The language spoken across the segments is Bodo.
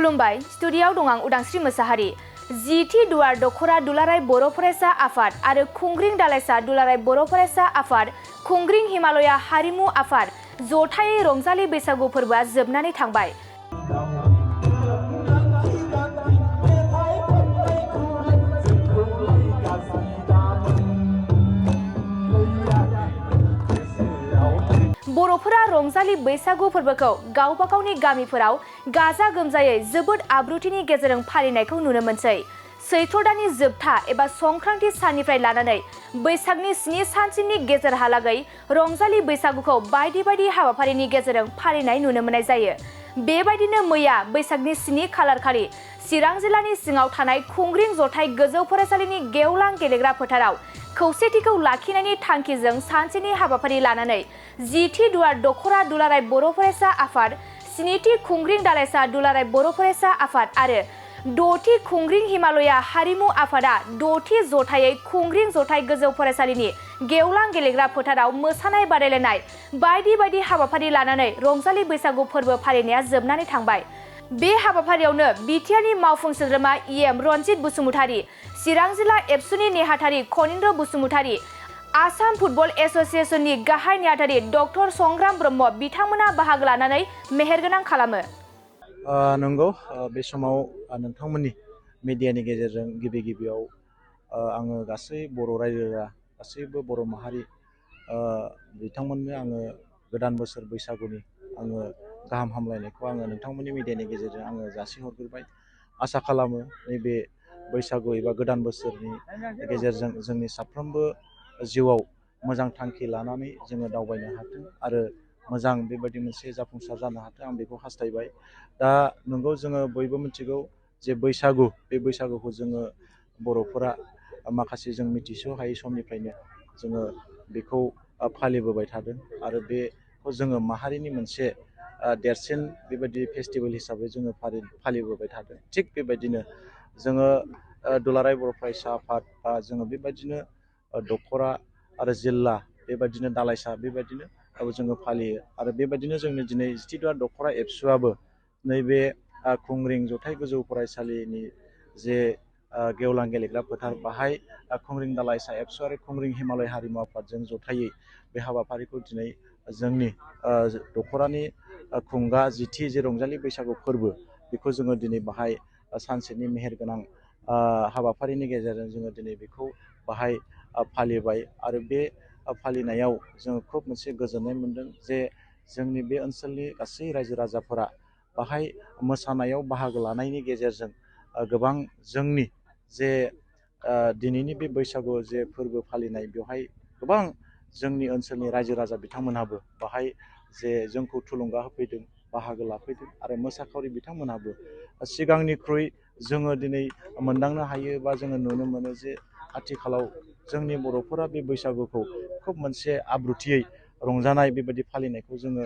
खुलुमबाय स्टुडिय'आव दं आं उदांस्रि मोसाहारि। जिथि दुवार दख'रा दुलाराय बर' फरायसा आफाद आरो खुंग्रिं दालाइसा दुलाराय बर' फरायसा आफाद, खुंग्रिं हिमालया हारिमु आफाद जथायै रंजालि बैसागु फोरबोआ जोबनानै थांबाय। बर'फोरा रंजालि बैसागु फोरबोखौ गावबा गावनि गामिफोराव गाजा गोमजायै जोबोद आब्रुथिनि गेजेरजों फालिनायखौ नुनो मोनसै। सैथ्र दाननि जोबथा एबा संक्रान्ति साननिफ्राय लानानै बैसागनि 7 सानसिमनि गेजेरहालागै रंजालि बैसागुखौ बायदि बायदि हाबाफारिनि गेजेरजों फालिनाय नुनो मोननाय जायो। बेबायदिनो मैया बैसागनि 7 खालार खालि चिरां जिल्लानि सिङाव थानाय खुंग्रिं जथाय गोजौ फरायसालिनि गेवलां गेलेग्रा फोथाराव खौसेथिखौ लाखिनायनि थांखिजों सानसेनि हाबाफारि लानानै जिथि दुवार दख'रा दुलाराय बर' फरायसा आफाद, 7थि खुंग्रिं दालाइसा दुलाराय बर' फरायसा आफाद आरो 6थि खुंग्रिं हिमालया हारिमु आफादा 6थि जथायै खुंग्रिं जथाय गोजौ फरायसालिनि गेवलां गेलेग्रा फोथाराव मोसानाय बादायलायनाय बायदि बायदि हाबाफारि लानानै रंजालि बैसागु फोरबो फालिनाया जोबनानै थांबाय। बे हाबाफारियावनो बिटिआरनि मावफुं सोद्रोमा इएम रनजित बसुमतारी, चिरां जिल्ला एबसुनि नेहाथारि खनिन्द्र बसुमतारी, आसाम फुटबल एसोसिएशननि गाहाय नेहाथारि डक्टर संग्राम ब्रह्म बिथांमोना बाहागो लानानै मेहेरगोनां खालामो। नंगौ, बे समाव नोंथांमोननि मिडियानि गेजेरजों गिबियाव आङो गासै बर' रायजोआ गासैबो बर' माहारि बिथांमोननो आङो गोदान बोसोर बैसागुनि आङो गाहाम हामलायनायखौ आङो नोंथांमोननि मिडियानि गेजेरजों आङो जासिहरग्रोबाय। आसा खालामो नैबे बैसागु एबा गोदान बोसोरनि गेजेरजों जोंनि साफ्रोमबो जिउआव मोजां थांखि लानानै जोङो दावबायनो हाथों आरो मोजां बेबायदि मोनसे जाफुंसार जानो हाथों, आं बेखौ हास्थायबाय। दा नंगौ, जोङो बयबो मिथिगौ जे बैसागु, बे बैसागुखौ जोङो बर'फोरा माखासे जों मिथिस' हायै समनिफ्रायनो जोङो बेखौ फालिबोबाय थादों आरो बेखौ जोङो माहारिनि मोनसे देरसिन बेबायदि फेस्टिभेल हिसाबै जोङो फालिबोबाय थादों। थिग बेबायदिनो जोङो दुलाराय बर' फरायसा आफाद बा जोङो बेबायदिनो दख'रा आरो जिल्ला बेबायदिनो दालाइसा बेबायदिनो जोङो फालियो आरो बेबायदिनो जोंनि दिनै जिथि दुवार दख'रा एबसुआबो नैबे खुंग्रिं जथाय गोजौ फरायसालिनि जे गेवलां गेलेग्रा फोथार, बाहाय खुंग्रिं दालाइसा एबसु आरो खुंग्रिं हिमालय हारिमु आफादजों जथायै बे हाबाफारिखौ दिनै जोंनि दख'रानि खुंगा जिथि जे रंजालि बैसागु फोरबो, बेखौ जोङो दिनै बाहाय सानसेनि मेहेरगोनां हाबाफारिनि गेजेरजों जोङो दिनै बेखौ बाहाय फालिबाय आरो बे फालिनायाव जोङो खोब मोनसे गोजोननाय मोनदों जे जोंनि बे ओनसोलनि गासै रायजो राजाफोरा बाहाय मोसानायाव बाहागो लानायनि गेजेरजों गोबां जोंनि जे दिनैनि बे बैसागु जे फोरबो फालिनाय, बेवहाय गोबां जोंनि ओनसोलनि रायजो राजा बिथांमोनहाबो बाहाय जे जोंखौ थुलुंगा होफैदों, बाहागो लाफैदों आरो मोसाखावरि बिथांमोनहाबो सिगांनिख्रुइ जोङो दिनै मोनदांनो हायो बा जोङो नुनो मोनो जे आथिखालाव जोंनि बर'फोरा बे बैसागुखौ खोब मोनसे आब्रुथियै रंजानाय बेबायदि फालिनायखौ जोङो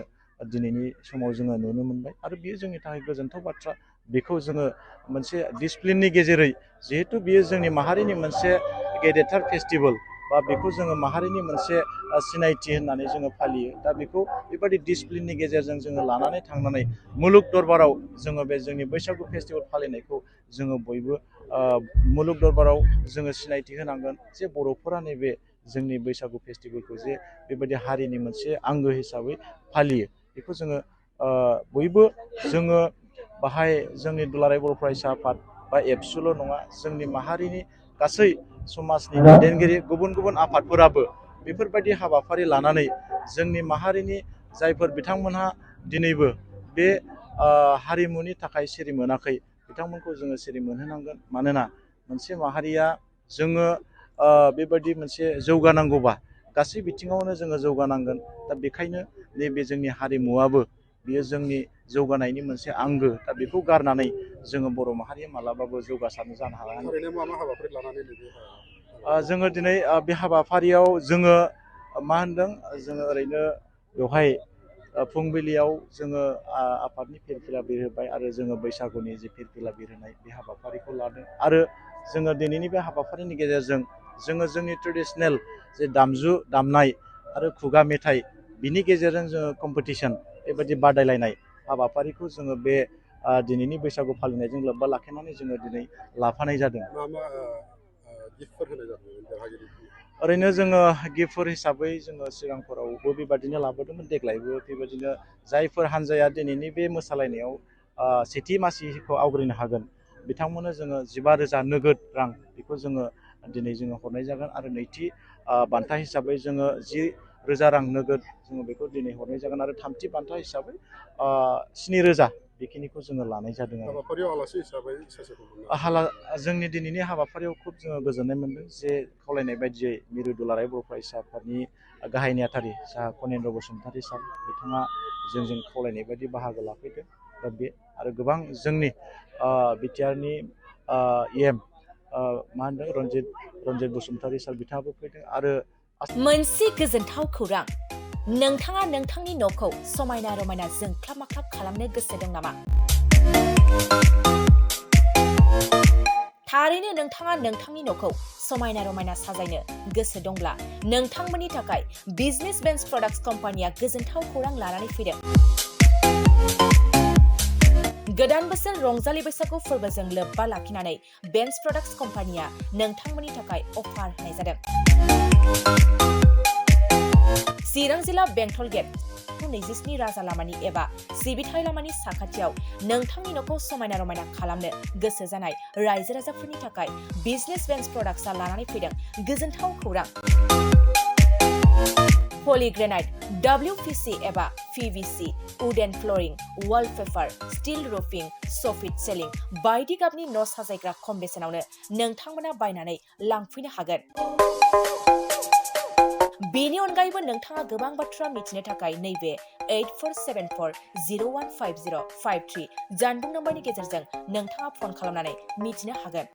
दिनैनि समाव जोङो नुनो मोनबाय आरो बेयो जोंनि थाखाय गोजोनथाव बाथ्रा। बेखौ जोङो मोनसे डिसिप्लिननि गेजेरै, जिहेथु बियो जोंनि माहारिनि मोनसे गेदेरथार फेस्टिभेल बा बेखौ जोङो माहारिनि मोनसे सिनायथि होननानै जोङो फालियो। दा बेखौ बेबायदि डिसिप्लिननि गेजेरजों जोङो लानानै थांनानै मुलुग दरबाराव जोङो बे जोंनि बैसागु फेस्टिभेल फालिनायखौ जोङो बयबो मुलुग दरबाराव जोङो सिनायथि होनांगोन जे बर'फोरा नैबे जोंनि बैसागु फेस्टिभेलखौ जे बेबायदि हारिनि मोनसे आंगो हिसाबै फालियो। बेखौ जोङो बयबो जोङो बाहाय जोंनि दुलाराय बर' फरायसा आफाद बा एबसुल' नङा, जोंनि माहारिनि गासै समाजनि दैदेनगिरि गुबुन गुबुन आफादफोराबो बेफोरबायदि हाबाफारि लानानै जोंनि माहारिनि जायफोर बिथांमोनहा दिनैबो बे हारिमुनि थाखाय सिरि मोनाखै, बिथांमोनखौ जोङो सिरि मोनहोनांगोन। मानोना मोनसे माहारिया जोङो बेबायदि मोनसे जौगानांगौबा गासै बिथिङावनो जोङो जौगानांगोन। दा बेखायनो नैबे जोंनि हारिमुवाबो बियो जोंनि जौगानायनि मोनसे आंगो। दा बेखौ गारनानै जोङो बर' माहारिया मालाबाबो जौगासारनो जानो हाया। जोङो दिनै बे हाबाफारियाव जोङो मा होनदों, जोङो ओरैनो बेवहाय फुंबिलियाव जोङो आफादनि फिरफिला बिरहोबाय आरो जोङो बैसागुनि जि फिरफिला बिरहोनाय बे हाबाफारिखौ लादों आरो जोङो दिनैनि बे हाबाफारिनि गेजेरजों जोङो जोंनि ट्रेडिसनेल जे दामजु दामनाय आरो खुगा मेथाइ, बिनि गेजेरजों जोङो कम्पिटिसन बेबायदि बादायलायनाय हाबाफारिखौ जोङो बे दिनैनि बैसागु फालिनायजों लोब्बा लाखिनानै जोङो दिनै लाफानाय जादों। मा मा गिफ्टफोर होनाय जादोंमोन देरहागिरिफोरनो? ओरैनो जोङो गिफ्टफोर हिसाबै जोङो सिगांफोरावबो बेबादिनो लाबोदोंमोन, देग्लायबो बेबादिनो जायफोर हान्जाया दिनैनि बे मोसालायनायाव सेथि मासिखौ आवग्रिनो हागोन बिथांमोननो जोङो 15,000 नोगोद रां बेखौ जोङो दिनै जोङो हरनाय जागोन आरो नैथि बान्था हिसाबै जोङो 10,000 रां नोगोद जोङो बेखौ दिनै हरनाय जागोन आरो थामथि बान्था हिसाबै 7,000 बेखिनिखौ जोङो लानाय जादों आरो हाबाफारियाव आलासि हिसाबै सोर जोंनि दिनैनि हाबाफारियाव खुब जोङो गोजोननाय मोनदों जे खावलायनाय बायदियै मिरु दुलाराय बर' फरायसा आफादनि गाहाय नेहाथारि साहा कनेन्द्र बसुमतारी सार बिथाङा जोंजों खावलायनाय बायदि बाहागो लाफैदों। दा बे आरो गोबां जोंनि बिटिआरनि EM मा होनदों रन्जित बसुमतारी सार बिथाङाबो फैदों आरो मोनसे गोजोनथाव खौरां, नोंथाङा नोंथांनि न'खौ समायना रमायना जोंख्लाब माख्लाब खालामनो गोसो दं नामा? थारैनो नोंथाङा नोंथांनि न'खौ समायना रमायना साजायनो गोसो दंब्ला नोंथांमोननि थाखाय बिजनेस बेन्स प्रडाक्ट्स कम्पानिया गोजोनथाव खौरां लानानै फैदों। गोदान बोसोर रंजालि बैसागु फोरबोजों लोब्बा लाखिनानै बेन्स प्रडाक्ट्स कम्पानिया नोंथांमोननि थाखाय अफार होनाय जादों। चिरां जिल्ला बेंटल गेट 27 राजा लामानि एबा सिबिथाय लामानि साखाथियाव नोंथांनि न'खौ समायना रमायना खालामनो गोसो जानाय रायजो राजाफोरनि थाखाय बिजनेस बेन्स प्रडाक्ट्सआ लानानै फैदों गोजोनथाव खौरां। पलिग्रेनाइट, WPC एबा PVC, wooden flooring, wallpaper, steel roofing, soffit ceiling बायदि गाबनि न' साजायग्रा खम बेसेनावनो नोंथांमोना बायनानै लांफैनो हागोन। बेनि अनगायैबो नोंथाङा गोबां बाथ्रा मिथिनो थाखाय नैबे 8474015053 जानबुं नम्बरनि गेजेरजों नोंथाङा फन खालामनानै मिथिनो हागोन।